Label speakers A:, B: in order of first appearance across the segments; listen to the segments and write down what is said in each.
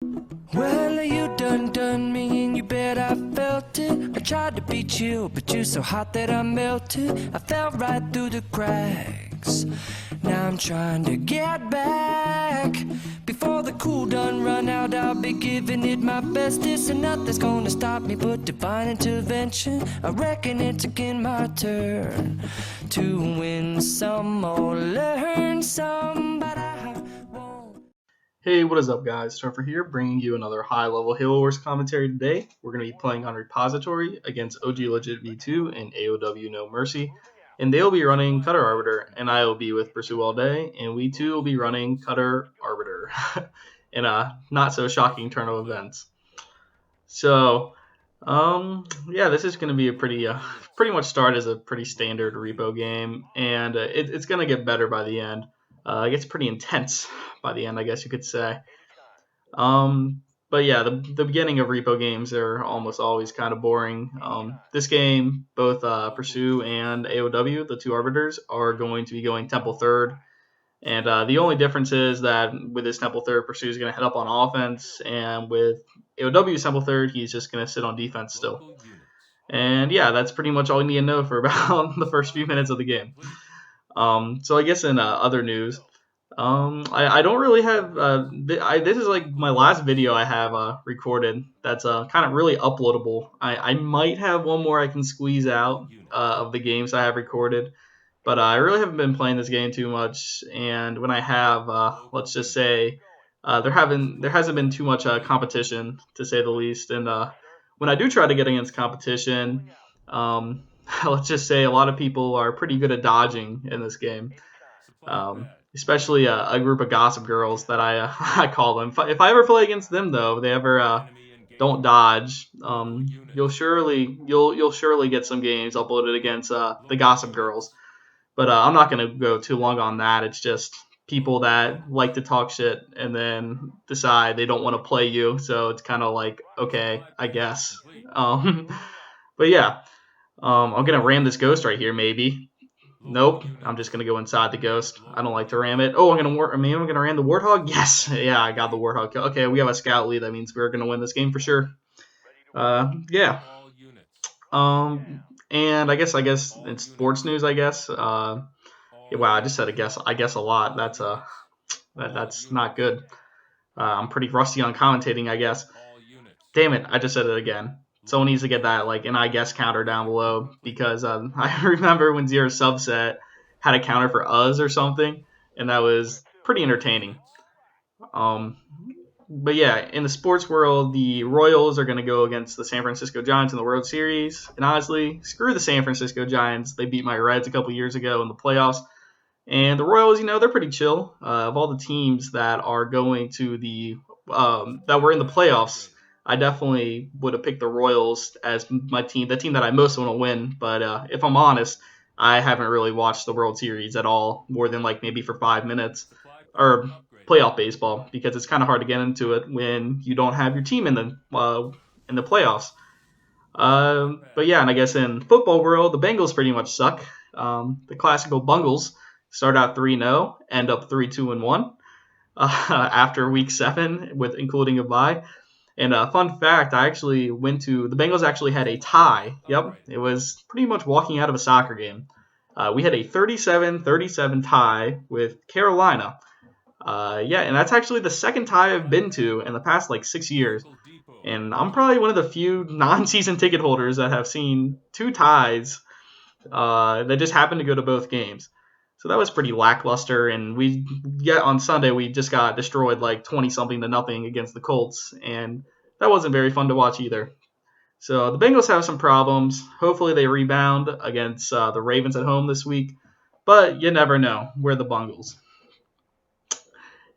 A: Well, you done me, and you bet I felt it. I tried to beat you, but you're so hot that I melted. I fell right through the cracks. Now I'm trying to get back. Before the cool done run out, I'll be giving it my best. This and nothing's gonna stop me but divine intervention. I reckon it's again my turn to win some or learn some, but I won't.
B: Hey, what is up, guys? Topher here, bringing you another high-level Halo Wars commentary today. We're going to be playing on Repository against OG Legit V2 and AOW No Mercy, and they'll be running Cutter Arbiter, and I will be with Pursue All Day, and we too will be running Cutter Arbiter in a not-so-shocking turn of events. So, yeah, this is going to be a pretty much start as a pretty standard repo game, and it's going to get better by the end. It gets pretty intense by the end, I guess you could say. But yeah, the beginning of repo games are almost always kind of boring. This game, both Pursue and AOW, the two arbiters, are going to be going Temple third. And the only difference is that with his Temple third, Pursue is going to head up on offense, and with AOW's Temple third, he's just going to sit on defense still. And yeah, that's pretty much all you need to know for about the first few minutes of the game. So I guess in other news, I don't really have. This is like my last video I have recorded. That's kind of really uploadable. I might have one more I can squeeze out of the games I have recorded, but I really haven't been playing this game too much. And when I have, let's just say, there hasn't been too much competition, to say the least. And when I do try to get against competition, let's just say a lot of people are pretty good at dodging in this game. Especially a group of gossip girls that I I call them. If I ever play against them, though, if they ever don't dodge, you'll surely get some games uploaded against the gossip girls. But I'm not gonna go too long on that. It's just people that like to talk shit and then decide they don't want to play you. So it's kind of like, okay, I guess. Um, but yeah, I'm gonna ram this ghost right here, maybe. Nope. I'm just gonna go inside the ghost. I don't like to ram it. Oh, I'm gonna ram the warthog. Yes, yeah, I got the warthog. Okay, we have a scout lead. That means we're gonna win this game for sure. Yeah. And I guess in sports news, I guess. Yeah, wow, I just said I guess a lot. That's not good. I'm pretty rusty on commentating, I guess. Damn it, I just said it again. Someone needs to get that like an I guess counter down below because I remember when Zero Subset had a counter for us or something, and that was pretty entertaining. Um, but yeah, in the sports world, the Royals are going to go against the San Francisco Giants in the World Series. And honestly, screw the San Francisco Giants. They beat my Reds a couple years ago in the playoffs. And the Royals, they're pretty chill. Of all the teams that are going to that were in the playoffs, I definitely would have picked the Royals as my team, the team that I most want to win. But if I'm honest, I haven't really watched the World Series at all, more than like maybe for 5 minutes, or playoff baseball, because it's kind of hard to get into it when you don't have your team in the playoffs. But yeah, and I guess in football world, the Bengals pretty much suck. The classical Bungles start out 3-0, end up 3-2-1 after week 7, with including a bye. And a fun fact, the Bengals actually had a tie. Yep, it was pretty much walking out of a soccer game. We had a 37-37 tie with Carolina. Yeah, and that's actually the second tie I've been to in the past like 6 years. And I'm probably one of the few non-season ticket holders that have seen two ties that just happened to go to both games. So that was pretty lackluster, and on Sunday we just got destroyed like 20 something to nothing against the Colts, and that wasn't very fun to watch either. So the Bengals have some problems. Hopefully they rebound against the Ravens at home this week, but you never know. We're the Bungles.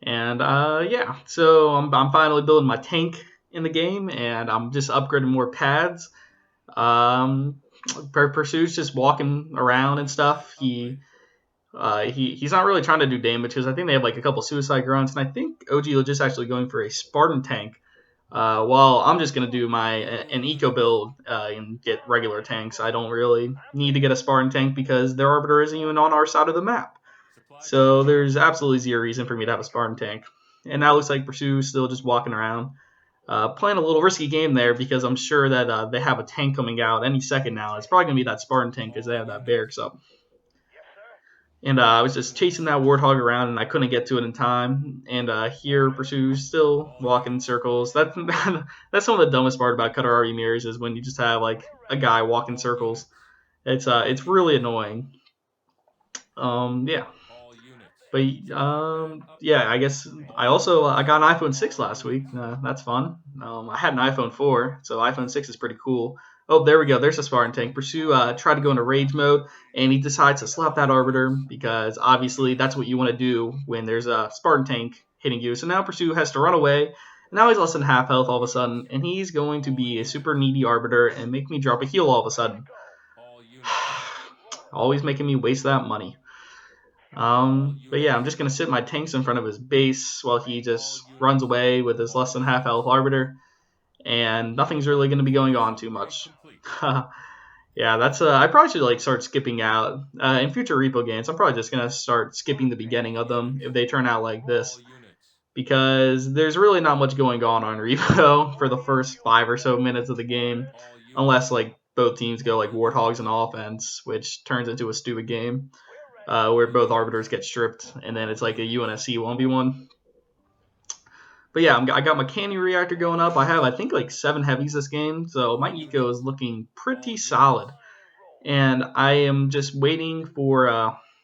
B: And yeah, so I'm finally building my tank in the game, and I'm just upgrading more pads. Pursuit's just walking around and stuff. He's not really trying to do damage because I think they have like a couple suicide grunts, and I think OG is just actually going for a Spartan tank. While I'm just gonna do an eco build and get regular tanks. I don't really need to get a Spartan tank because their Arbiter isn't even on our side of the map. So there's absolutely zero reason for me to have a Spartan tank. and now it looks like Pursue's still just walking around. Playing a little risky game there because I'm sure that they have a tank coming out any second now. It's probably going to be that Spartan tank because they have that barracks up. And I was just chasing that Warthog around, and I couldn't get to it in time. And here, Pursue's still walking in circles. That's some of the dumbest part about Cutter RE mirrors is when you just have like a guy walking circles. It's really annoying. Yeah. But yeah, I guess I got an iPhone 6 last week. That's fun. I had an iPhone 4, so iPhone 6 is pretty cool. Oh, there we go. There's a Spartan tank. Pursue tried to go into rage mode, and he decides to slap that Arbiter because obviously that's what you want to do when there's a Spartan tank hitting you. So now Pursue has to run away. And now he's less than half health all of a sudden, and he's going to be a super needy Arbiter and make me drop a heal all of a sudden. Always making me waste that money. But yeah, I'm just going to sit my tanks in front of his base while he just runs away with his less than half health Arbiter, and nothing's really going to be going on too much. Yeah, that's I probably should like start skipping out in future repo games. I'm probably just going to start skipping the beginning of them if they turn out like this, because there's really not much going on repo for the first 5 or so minutes of the game, unless like both teams go like Warthogs on offense, which turns into a stupid game. Where both Arbiters get stripped, and then it's like a UNSC 1v1. But yeah, I got my candy reactor going up. I have, I think, like 7 heavies this game, so my eco is looking pretty solid. And I am just waiting for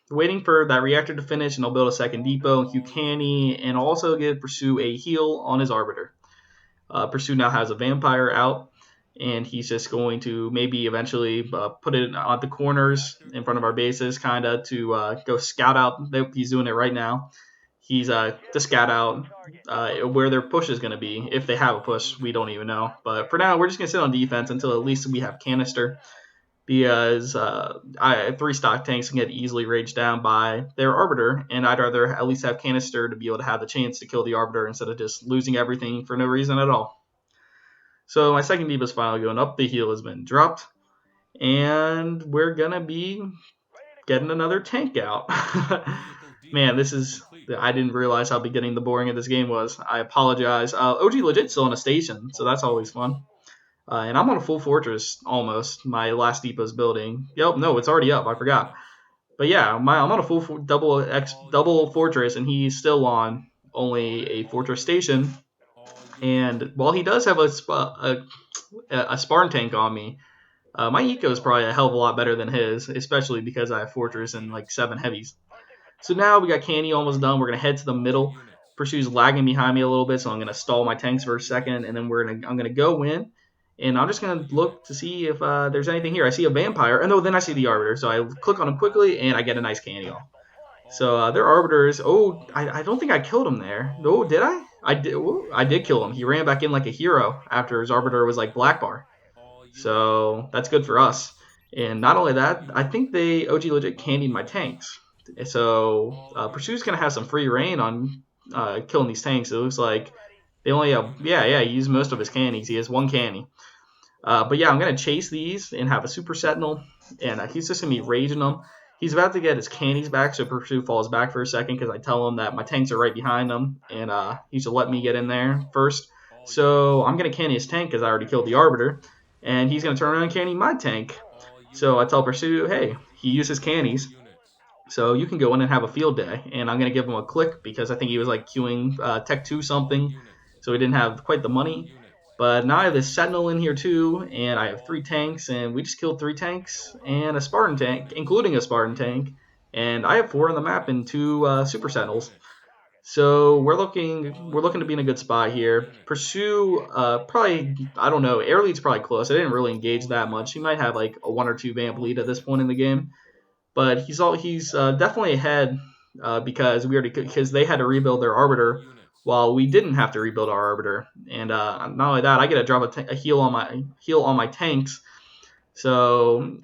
B: that reactor to finish, and I'll build a second depot, Hugh Canny, and also give Pursue a heal on his Arbiter. Pursue now has a Vampire out, and he's just going to maybe eventually put it on the corners in front of our bases, kind of to go scout out. He's doing it right now. He's to scout out where their push is going to be. If they have a push, we don't even know. But for now, we're just going to sit on defense until at least we have canister, because 3 stock tanks can get easily raged down by their Arbiter, and I'd rather at least have canister to be able to have the chance to kill the Arbiter instead of just losing everything for no reason at all. So my second depot is finally going up. The heal has been dropped. And we're going to be getting another tank out. Man, I didn't realize how beginning the boring of this game was. I apologize. OG Legit's still on a station, so that's always fun. And I'm on a full fortress, almost. My last depot's building. Yep, no, it's already up. I forgot. But yeah, I'm on a full double fortress, and he's still on only a fortress station. And while he does have a Spartan tank on me, my eco is probably a hell of a lot better than his, especially because I have Fortress and like 7 heavies. So now we got Candy almost done. We're going to head to the middle. Pursue's lagging behind me a little bit, so I'm going to stall my tanks for a second, and then I'm going to go in. And I'm just going to look to see if there's anything here. I see a Vampire. And then I see the Arbiter. So I click on him quickly, and I get a nice Candy off. So their Arbiters. Oh, I don't think I killed him there. Oh, did I? I did kill him. He ran back in like a hero after his Arbiter was like black bar. So that's good for us. And not only that, I think they OG Legit candied my tanks. So Pursue's going to have some free reign on killing these tanks. It looks like they only have, he used most of his cannies. He has 1 canny. But yeah, I'm going to chase these and have a Super Sentinel. And he's just going to be raging them. He's about to get his cannies back, so Pursuo falls back for a second because I tell him that my tanks are right behind him, and he should let me get in there first. So I'm going to canny his tank because I already killed the Arbiter, and he's going to turn around and canny my tank. So I tell Pursuo, hey, he used his cannies, so you can go in and have a field day. And I'm going to give him a click because I think he was like queuing Tech 2 something, so he didn't have quite the money. But now I have this Sentinel in here too, and I have 3 tanks, and we just killed 3 tanks and a Spartan tank, including a Spartan tank, and I have 4 on the map and 2 Super Sentinels. So we're looking to be in a good spot here. Pursue probably, I don't know, air lead's probably close. I didn't really engage that much. He might have like a 1 or 2 vamp lead at this point in the game, but he's definitely ahead because they had to rebuild their Arbiter, while we didn't have to rebuild our Arbiter. And not only that, I get to drop a heal on my tanks. So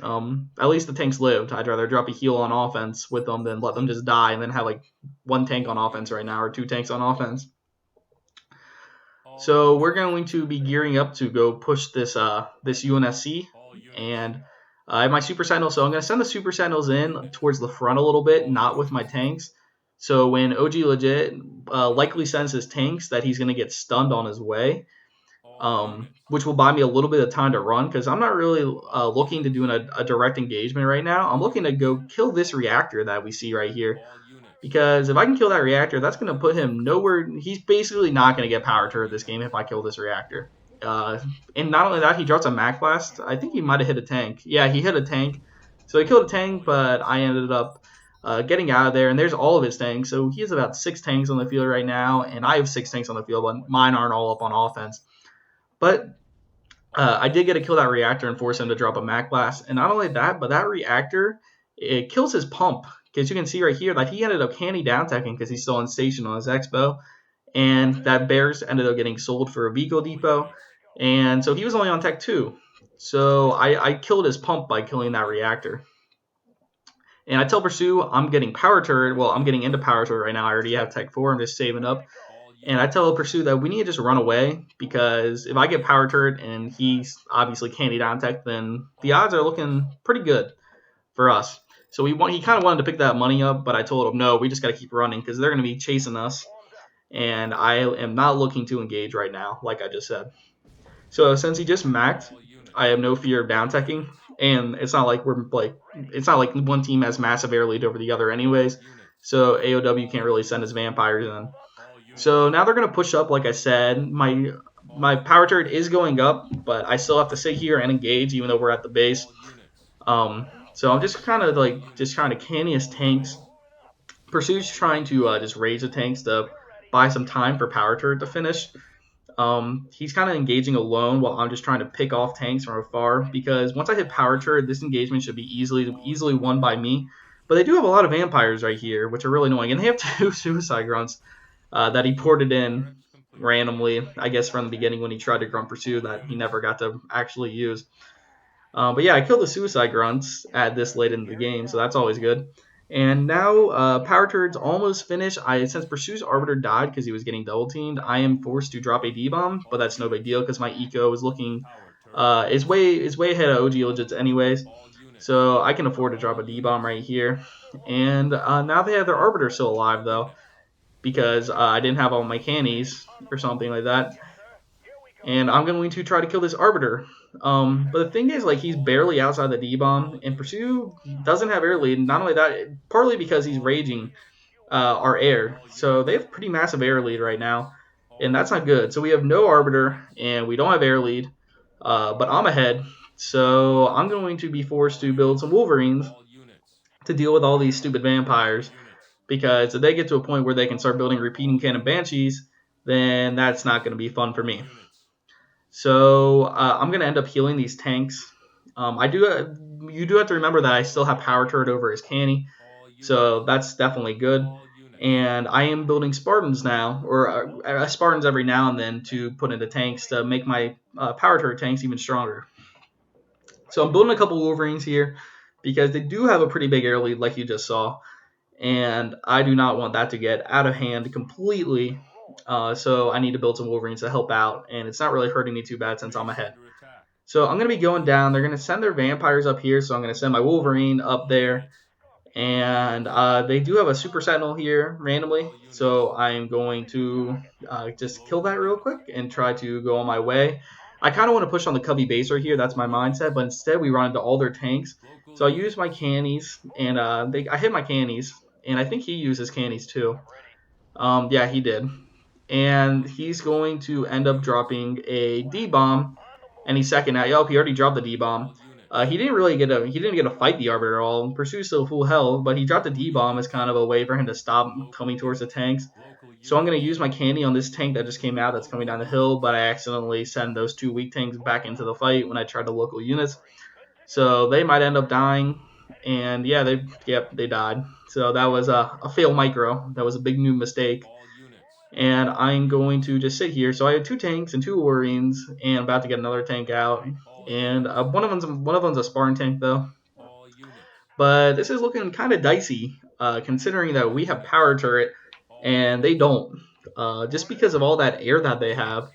B: at least the tanks lived. I'd rather drop a heal on offense with them than let them just die and then have like 1 tank on offense right now or 2 tanks on offense. So we're going to be gearing up to go push this UNSC, and I have my Super Sentinels. So I'm going to send the Super Sentinels in towards the front a little bit, not with my tanks. So when OG Legit likely sends his tanks that he's going to get stunned on his way, which will buy me a little bit of time to run because I'm not really looking to do a direct engagement right now. I'm looking to go kill this reactor that we see right here. Because if I can kill that reactor, that's going to put him nowhere. He's basically not going to get power turret this game if I kill this reactor. And not only that, he drops a Mac Blast. I think he might have hit a tank. Yeah, he hit a tank. So he killed a tank, but I ended up getting out of there. And there's all of his tanks. So he has about 6 tanks on the field right now. And I have 6 tanks on the field, but mine aren't all up on offense. But I did get to kill that reactor and force him to drop a Mac Blast. And not only that, but that reactor, it kills his pump. Because you can see right here that he ended up candy down teching because he's still on station on his Expo. And that Bears ended up getting sold for a Vico Depot. And so he was only on tech 2. So I killed his pump by killing that reactor. And I tell Pursue I'm getting power turret. Well, I'm getting into power turret right now. I already have tech 4. I'm just saving up. And I tell Pursue that we need to just run away because if I get power turret and he's obviously candy down tech, then the odds are looking pretty good for us. So he kind of wanted to pick that money up, but I told him, no, we just got to keep running because they're going to be chasing us. And I am not looking to engage right now, like I just said. So since he just maxed, I have no fear of down teching. And it's not like one team has massive air lead over the other anyways. So AOW can't really send his vampires in. So now they're going to push up, like I said. My power turret is going up, but I still have to sit here and engage even though we're at the base. So I'm just kind of trying to canny his tanks. Pursue's trying to just raise the tanks to buy some time for power turret to finish. He's kind of engaging alone while I'm just trying to pick off tanks from afar because once I hit power turret, this engagement should be easily won by me. But they do have a lot of vampires right here, which are really annoying, and they have 2 suicide grunts that he ported in randomly, I guess from the beginning when he tried to grunt pursue that he never got to actually use. But yeah, I killed the suicide grunts at this late in the game, so that's always good. And now power turret's almost finished. Since Pursue's Arbiter died because he was getting double teamed, I am forced to drop a D-bomb, but that's no big deal because my eco is looking is way ahead of OG Legits anyways. So I can afford to drop a D-bomb right here. And now they have their Arbiter still alive though, because I didn't have all my cannies or something like that. And I'm going to try to kill this Arbiter. But the thing is, he's barely outside the D-bomb, and Pursue doesn't have air lead. Not only that, partly because he's raging our air. So they have pretty massive air lead right now, and that's not good. So we have no Arbiter, and we don't have air lead, but I'm ahead. So I'm going to be forced to build some Wolverines to deal with all these stupid vampires, because if they get to a point where they can start building repeating cannon Banshees, then that's not going to be fun for me. So I'm going to end up healing these tanks. You do have to remember that I still have power turret over his canny, so that's definitely good. And I am building Spartans now, or Spartans every now and then to put into tanks to make my power turret tanks even stronger. So I'm building a couple Wolverines here because they do have a pretty big air lead like you just saw. And I do not want that to get out of hand completely. So I need to build some Wolverines to help out, and it's not really hurting me too bad since I'm ahead. So I'm going to be going down. They're going to send their vampires up here, so I'm going to send my Wolverine up there. And they do have a Super Sentinel here randomly, so I'm going to just kill that real quick and try to go on my way. I kind of want to push on the Cubby base right here. That's my mindset, but instead we run into all their tanks. So I use my cannies, and I hit my cannies, and I think he uses cannies too. Yeah, he did. And he's going to end up dropping a D-bomb any second now. Yup, he already dropped the D-bomb. He didn't get to fight the Arbiter at all. Pursue's still full health, but he dropped the D-bomb as kind of a way for him to stop coming towards the tanks. So I'm going to use my candy on this tank that just came out that's coming down the hill, but I accidentally send those 2 weak tanks back into the fight when I tried to local units. So they might end up dying, and yeah, they died. So that was a fail micro. That was a big new mistake. And I'm going to just sit here. So I have 2 tanks and 2 Wolverines, and I'm about to get another tank out. And one of them's a Spartan tank though. But this is looking kind of dicey, considering that we have power turret and they don't. Just because of all that air that they have.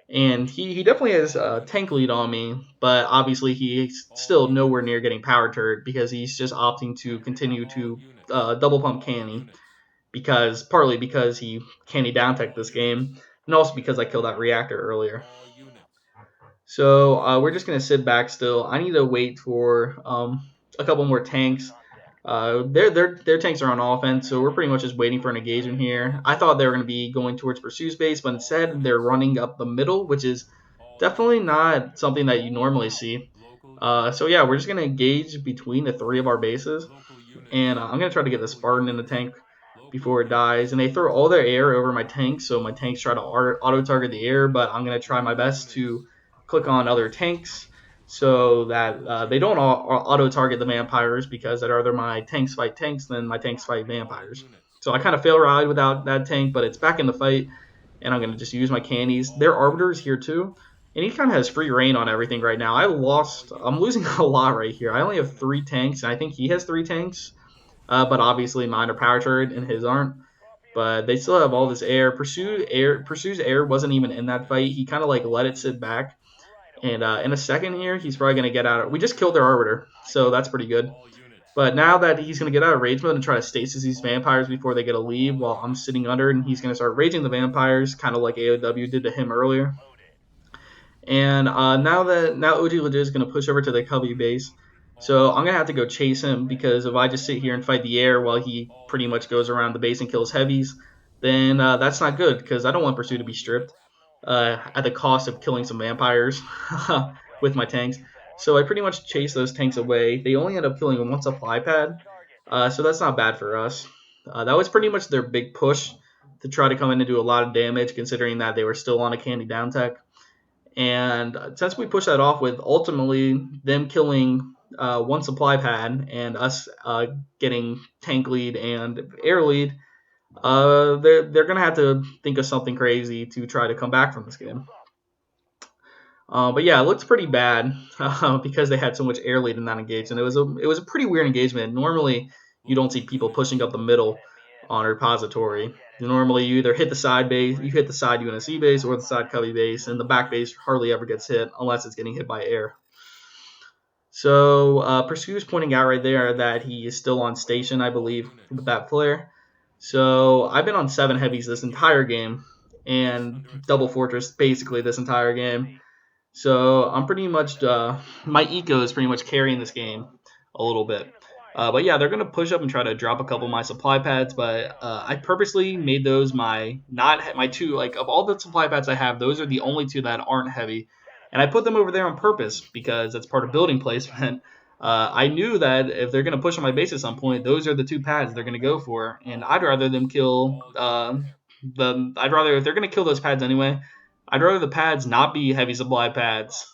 B: And he definitely has tank lead on me, but obviously he's still nowhere near getting power turret because he's just opting to continue to double pump canny. partly because he candy down tech this game, and also because I killed that reactor earlier. So we're just gonna sit back still. I need to wait for a couple more tanks. Their tanks are on offense, so we're pretty much just waiting for an engagement here. I thought they were gonna be going towards Pursue's base, but instead they're running up the middle, which is definitely not something that you normally see. So yeah, we're just gonna engage between the three of our bases, and I'm gonna try to get the Spartan in the tank before it dies. And they throw all their air over my tanks, so my tanks try to auto target the air. But I'm gonna try my best to click on other tanks so that they don't auto target the vampires, because I'd rather my tanks fight tanks than my tanks fight vampires. So I kind of fail ride without that tank, but it's back in the fight, and I'm gonna just use my candies. Their Arbiter is here too, and he kind of has free reign on everything right now. I'm losing a lot right here. I only have 3 tanks, and I think he has 3 tanks. But obviously mine are power turret and his aren't. But they still have all this air. Pursue's air wasn't even in that fight. He kind of like let it sit back. And in a second here, he's probably gonna get out. We just killed their Arbiter, so that's pretty good. But now that he's gonna get out of rage mode and try to stasis these vampires before they get a leave, while I'm sitting under, and he's gonna start raging the vampires, kind of like AOW did to him earlier. And now OG Legit is going to push over to the Cubby base. So I'm going to have to go chase him, because if I just sit here and fight the air while he pretty much goes around the base and kills heavies, then that's not good, because I don't want Pursuit to be stripped at the cost of killing some vampires with my tanks. So I pretty much chase those tanks away. They only end up killing one supply pad, so that's not bad for us. That was pretty much their big push to try to come in and do a lot of damage, considering that they were still on a candy down tech. And since we pushed that off with ultimately them killing one supply pad and us getting tank lead and air lead, they're gonna have to think of something crazy to try to come back from this game. But yeah, it looks pretty bad because they had so much air lead in that engagement. It was a pretty weird engagement. Normally, you don't see people pushing up the middle on a repository. Normally, you either hit the side base, you hit the side UNSC base, or the side Cubby base, and the back base hardly ever gets hit unless it's getting hit by air. So Pursue's pointing out right there that he is still on station, I believe, with that flare. So I've been on 7 heavies this entire game, and double fortress basically this entire game. So I'm pretty much my eco is pretty much carrying this game a little bit. But yeah, they're gonna push up and try to drop a couple of my supply pads. But I purposely made those my not my 2, like of all the supply pads I have, those are the only 2 that aren't heavy, and I put them over there on purpose because that's part of building placement. I knew that if they're gonna push on my base at some point, those are the 2 pads they're gonna go for, and I'd rather them kill I'd rather, if they're gonna kill those pads anyway, I'd rather the pads not be heavy supply pads,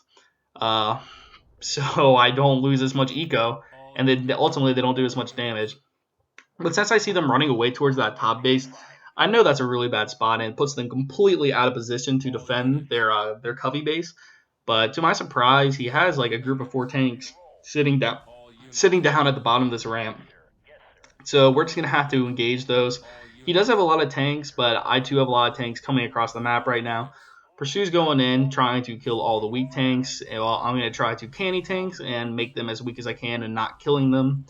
B: uh, so I don't lose as much eco, and then ultimately they don't do as much damage. But since I see them running away towards that top base, I know that's a really bad spot, and it puts them completely out of position to defend their Covey base. But to my surprise, he has like a group of 4 tanks sitting down at the bottom of this ramp. So we're just going to have to engage those. He does have a lot of tanks, but I too have a lot of tanks coming across the map right now. Pursue's going in, trying to kill all the weak tanks. And I'm going to try to candy tanks and make them as weak as I can and not killing them.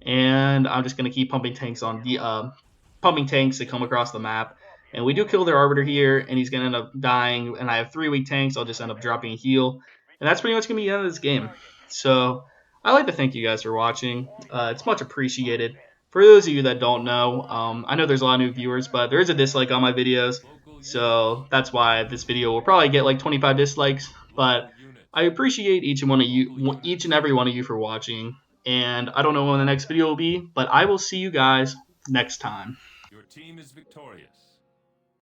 B: And I'm just going to keep pumping tanks to come across the map. And we do kill their Arbiter here, and he's going to end up dying. And I have 3 weak tanks. I'll just end up dropping a heal. And that's pretty much going to be the end of this game. So I'd like to thank you guys for watching. It's much appreciated. For those of you that don't know, I know there's a lot of new viewers, but there is a dislike on my videos, so that's why this video will probably get like 25 dislikes. But I appreciate each and every one of you for watching, and I don't know when the next video will be, but I will see you guys next time.
C: Your team is victorious.